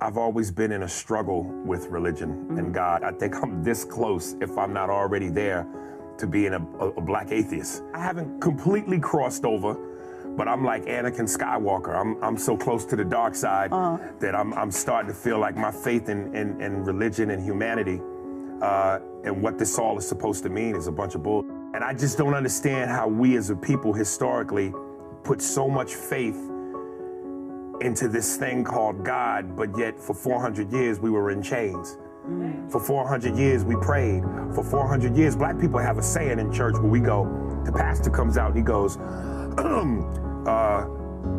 I've always been in a struggle with religion and God. I think I'm this close, if I'm not already there, to being a black atheist. I haven't completely crossed over, but I'm like Anakin Skywalker. I'm so close to the dark side that I'm starting to feel like my faith in religion and humanity and what this all is supposed to mean is a bunch of bull. And I just don't understand how we as a people historically put so much faith into this thing called God, but yet for 400 years we were in chains. For 400 years we prayed. For 400 years, black people have a saying in church where we go, the pastor comes out and he goes,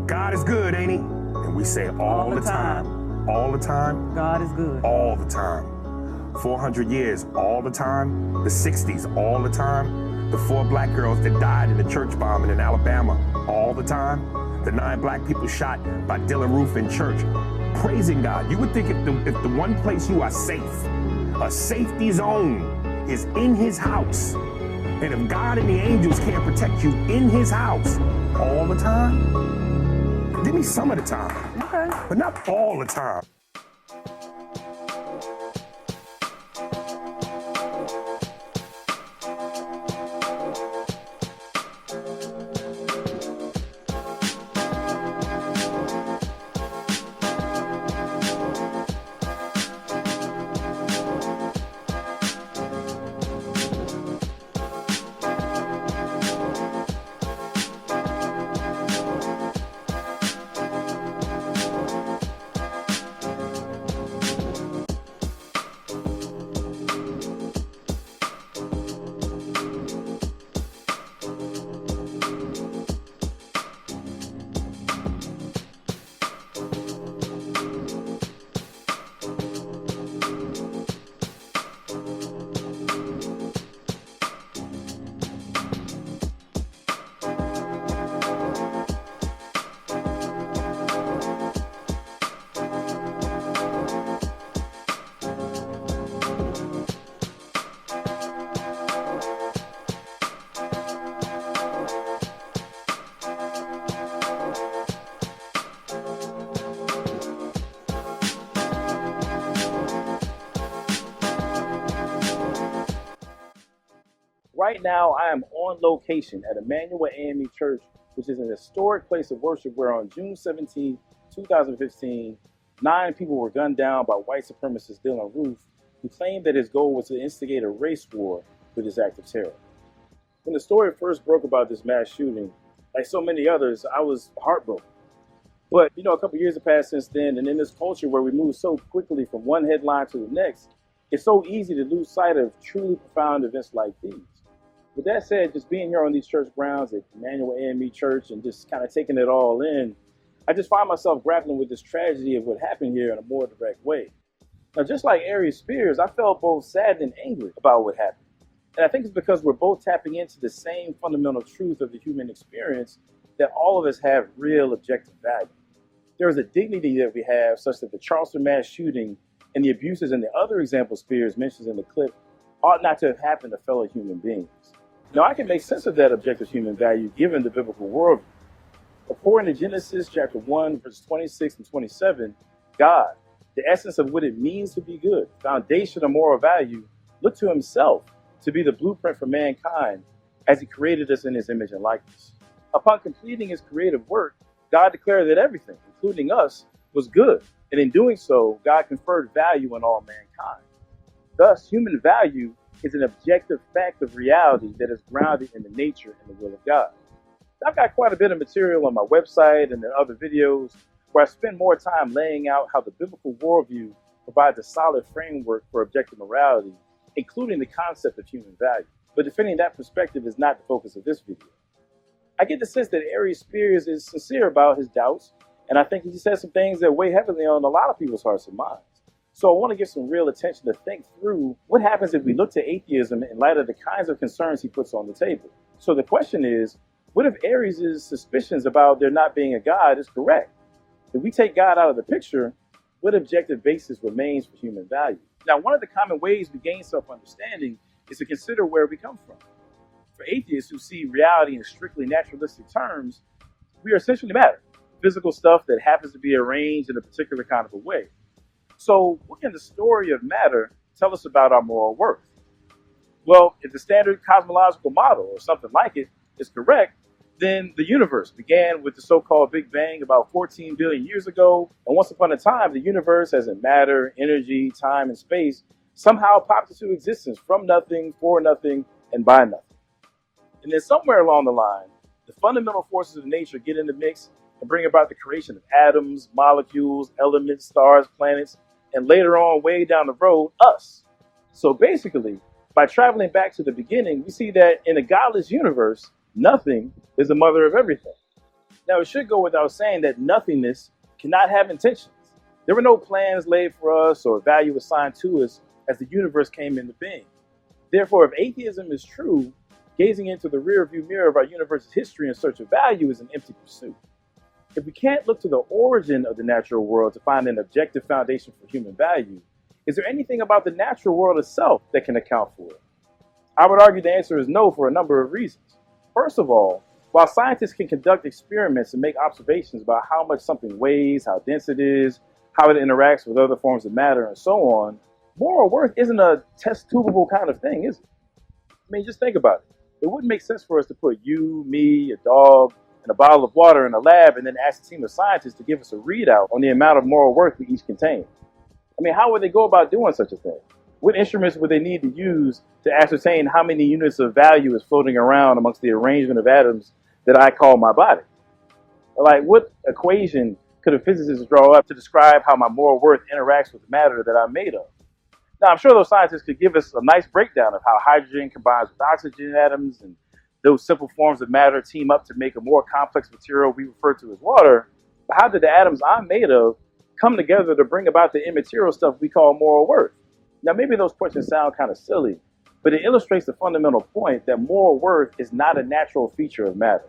God is good, ain't he? And we say all the time, all the time. God is good. All the time. 400 years, all the time. The 60s, all the time. The 4 black girls that died in the church bombing in Alabama, all the time. The 9 black people shot by Dylan Roof in church, praising God. You would think if the one place you are safe, a safety zone, is in his house, and if God and the angels can't protect you in his house all the time, give me some of the time, Okay. but not all the time. Right now, I am on location at Emanuel AME Church, which is an historic place of worship where on June 17, 2015, 9 people were gunned down by white supremacist Dylan Roof, who claimed that his goal was to instigate a race war with his act of terror. When the story first broke about this mass shooting, like so many others, I was heartbroken. But, a couple years have passed since then, and in this culture where we move so quickly from one headline to the next, it's so easy to lose sight of truly profound events like these. With that said, just being here on these church grounds at Emanuel AME Church and just kind of taking it all in, I just find myself grappling with this tragedy of what happened here in a more direct way. Now, just like Aries Spears, I felt both sad and angry about what happened. And I think it's because we're both tapping into the same fundamental truth of the human experience that all of us have real objective value. There is a dignity that we have such that the Charleston mass shooting and the abuses and the other examples Spears mentions in the clip ought not to have happened to fellow human beings. Now, I can make sense of that objective human value given the biblical worldview. According to Genesis chapter 1, verses 26 and 27, God, the essence of what it means to be good, foundation of moral value, looked to himself to be the blueprint for mankind as he created us in his image and likeness. Upon completing his creative work, God declared that everything, including us, was good. And in doing so, God conferred value on all mankind. Thus, human value is an objective fact of reality that is grounded in the nature and the will of God. I've got quite a bit of material on my website and in other videos where I spend more time laying out how the biblical worldview provides a solid framework for objective morality, including the concept of human value. But defending that perspective is not the focus of this video. I get the sense that Aries Spears is sincere about his doubts, and I think he says some things that weigh heavily on a lot of people's hearts and minds. So I want to give some real attention to think through what happens if we look to atheism in light of the kinds of concerns he puts on the table. So the question is, what if Aries' suspicions about there not being a God is correct? If we take God out of the picture, what objective basis remains for human value? Now, one of the common ways we gain self-understanding is to consider where we come from. For atheists who see reality in strictly naturalistic terms, we are essentially matter, physical stuff that happens to be arranged in a particular kind of a way. So what can the story of matter tell us about our moral worth? Well, if the standard cosmological model or something like it is correct, then the universe began with the so-called Big Bang about 14 billion years ago. And once upon a time, the universe, as in matter, energy, time, and space, somehow popped into existence from nothing, for nothing, and by nothing. And then somewhere along the line, the fundamental forces of nature get in the mix and bring about the creation of atoms, molecules, elements, stars, planets, and later on, way down the road, us. So basically, by traveling back to the beginning, we see that in a godless universe, nothing is the mother of everything. Now, it should go without saying that nothingness cannot have intentions. There were no plans laid for us or value assigned to us as the universe came into being. Therefore, if atheism is true, gazing into the rearview mirror of our universe's history in search of value is an empty pursuit. If we can't look to the origin of the natural world to find an objective foundation for human value, is there anything about the natural world itself that can account for it? I would argue the answer is no for a number of reasons. First of all, while scientists can conduct experiments and make observations about how much something weighs, how dense it is, how it interacts with other forms of matter, and so on, moral worth isn't a test-tubable kind of thing, is it? I mean, just think about it. It wouldn't make sense for us to put you, me, a dog, and a bottle of water in a lab and then ask a team of scientists to give us a readout on the amount of moral worth we each contain. I mean, how would they go about doing such a thing? What instruments would they need to use to ascertain how many units of value is floating around amongst the arrangement of atoms that I call my body? Like, what equation could a physicist draw up to describe how my moral worth interacts with the matter that I'm made of? Now, I'm sure those scientists could give us a nice breakdown of how hydrogen combines with oxygen atoms and those simple forms of matter team up to make a more complex material we refer to as water. But how did the atoms I'm made of come together to bring about the immaterial stuff we call moral worth? Now, maybe those questions sound kind of silly, but it illustrates the fundamental point that moral worth is not a natural feature of matter.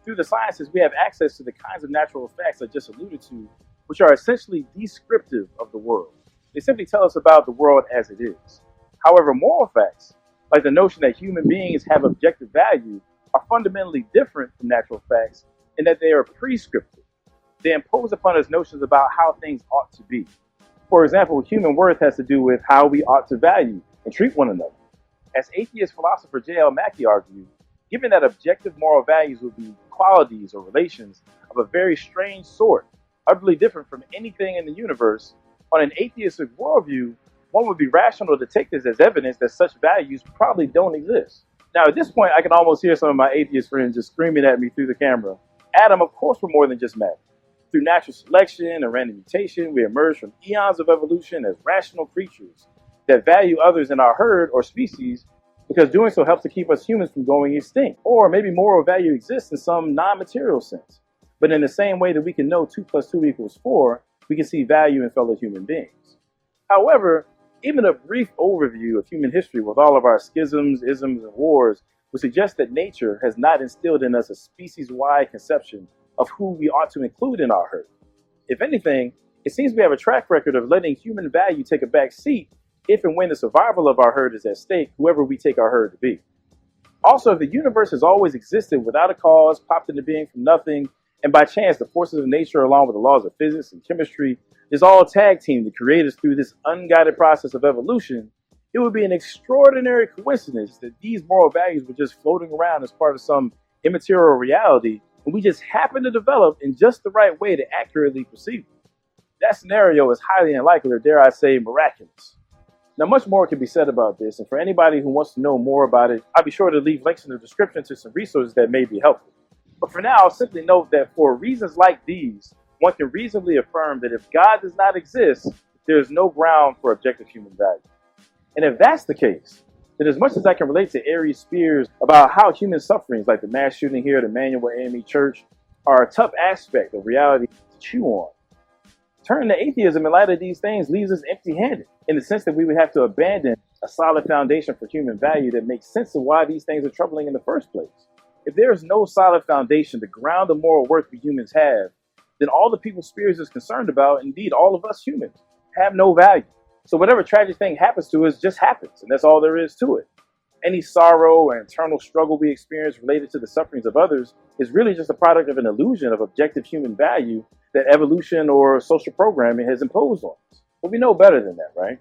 Through the sciences, we have access to the kinds of natural facts I just alluded to, which are essentially descriptive of the world. They simply tell us about the world as it is. However, moral facts, like the notion that human beings have objective value, are fundamentally different from natural facts in that they are prescriptive. They impose upon us notions about how things ought to be. For example, human worth has to do with how we ought to value and treat one another. As atheist philosopher J.L. Mackie argued, given that objective moral values would be qualities or relations of a very strange sort, utterly different from anything in the universe, on an atheistic worldview, one would be rational to take this as evidence that such values probably don't exist. Now, at this point, I can almost hear some of my atheist friends just screaming at me through the camera. Adam, of course we're more than just matter. Through natural selection and random mutation, we emerge from eons of evolution as rational creatures that value others in our herd or species because doing so helps to keep us humans from going extinct. Or maybe moral value exists in some non-material sense. But in the same way that we can know 2 + 2 = 4, we can see value in fellow human beings. However, even a brief overview of human history with all of our schisms, isms, and wars would suggest that nature has not instilled in us a species-wide conception of who we ought to include in our herd. If anything, it seems we have a track record of letting human value take a back seat if and when the survival of our herd is at stake, whoever we take our herd to be. Also, if the universe has always existed without a cause, popped into being from nothing, and by chance the forces of nature along with the laws of physics and chemistry is all tag teamed to create us through this unguided process of evolution, it would be an extraordinary coincidence that these moral values were just floating around as part of some immaterial reality, and we just happen to develop in just the right way to accurately perceive them. That scenario is highly unlikely, or dare I say, miraculous. Now, much more can be said about this, and for anybody who wants to know more about it, I'll be sure to leave links in the description to some resources that may be helpful. But for now, I'll simply note that for reasons like these, one can reasonably affirm that if God does not exist, there is no ground for objective human value. And if that's the case, then as much as I can relate to Aries Spears about how human sufferings like the mass shooting here at Emanuel AME Church are a tough aspect of reality to chew on, turning to atheism in light of these things leaves us empty-handed, in the sense that we would have to abandon a solid foundation for human value that makes sense of why these things are troubling in the first place. If there is no solid foundation to ground the moral worth we humans have, then all the people Spears is concerned about, indeed all of us humans, have no value. So whatever tragic thing happens to us just happens, and that's all there is to it. Any sorrow or internal struggle we experience related to the sufferings of others is really just a product of an illusion of objective human value that evolution or social programming has imposed on us. But we know better than that, right?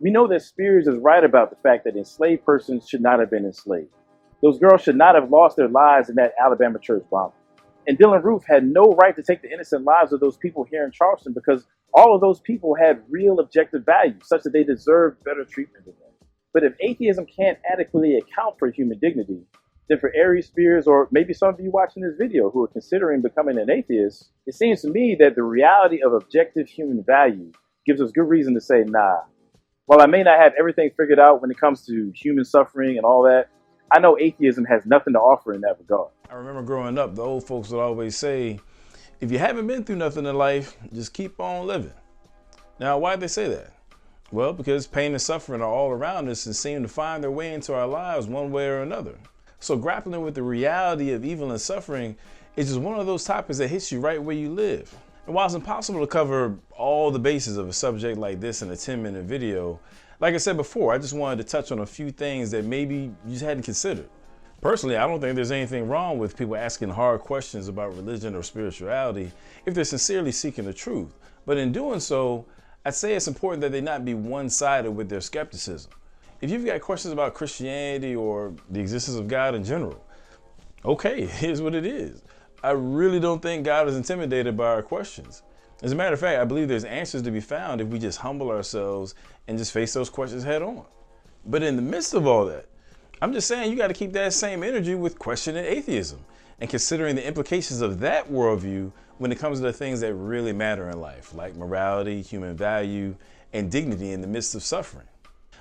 We know that Spears is right about the fact that enslaved persons should not have been enslaved. Those girls should not have lost their lives in that Alabama church bombing. And Dylan Roof had no right to take the innocent lives of those people here in Charleston because all of those people had real objective value, such that they deserved better treatment than them. But if atheism can't adequately account for human dignity, then for Aries Spears, or maybe some of you watching this video who are considering becoming an atheist, it seems to me that the reality of objective human value gives us good reason to say, nah. While I may not have everything figured out when it comes to human suffering and all that, I know atheism has nothing to offer in that regard. I remember growing up, the old folks would always say, if you haven't been through nothing in life, just keep on living. Now, why'd they say that? Well, because pain and suffering are all around us and seem to find their way into our lives one way or another. So grappling with the reality of evil and suffering is just one of those topics that hits you right where you live. And while it's impossible to cover all the bases of a subject like this in a 10-minute video, like I said before, I just wanted to touch on a few things that maybe you just hadn't considered. Personally, I don't think there's anything wrong with people asking hard questions about religion or spirituality if they're sincerely seeking the truth. But in doing so, I'd say it's important that they not be one-sided with their skepticism. If you've got questions about Christianity or the existence of God in general, okay, here's what it is. I really don't think God is intimidated by our questions. As a matter of fact, I believe there's answers to be found if we just humble ourselves and just face those questions head on. But in the midst of all that, I'm just saying you got to keep that same energy with questioning atheism and considering the implications of that worldview when it comes to the things that really matter in life, like morality, human value, and dignity in the midst of suffering.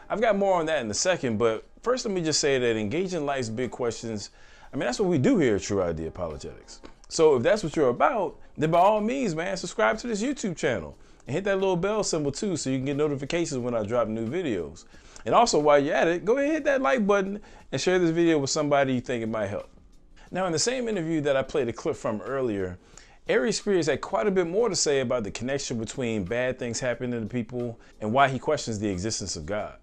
I've got more on that in a second, but first let me just say that engaging life's big questions, that's what we do here at Tru-ID Apologetics. So if that's what you're about, then by all means, man, subscribe to this YouTube channel and hit that little bell symbol too so you can get notifications when I drop new videos. And also while you're at it, go ahead and hit that like button and share this video with somebody you think it might help. Now, in the same interview that I played a clip from earlier, Aries Spears had quite a bit more to say about the connection between bad things happening to people and why he questions the existence of God.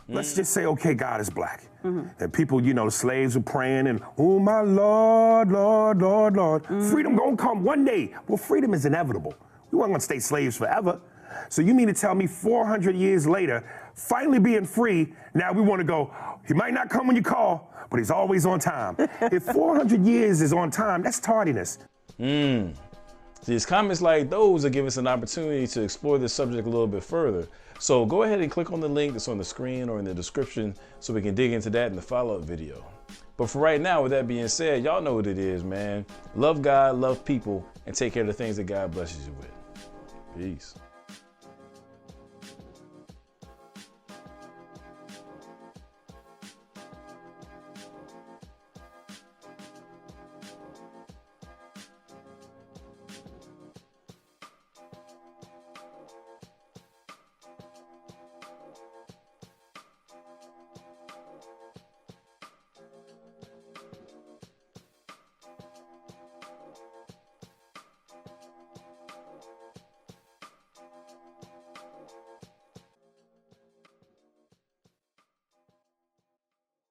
Let's just say, okay, God is black. And people, slaves were praying and, oh, my Lord, Lord, Lord, Lord. Freedom gonna come one day. Well, freedom is inevitable. We weren't gonna stay slaves forever. So you mean to tell me 400 years later, finally being free, now we wanna go, he might not come when you call, but he's always on time. If 400 years is on time, that's tardiness. See, it's comments like those that give us an opportunity to explore this subject a little bit further. So go ahead and click on the link that's on the screen or in the description so we can dig into that in the follow-up video. But for right now, with that being said, y'all know what it is, man. Love God, love people, and take care of the things that God blesses you with. Peace.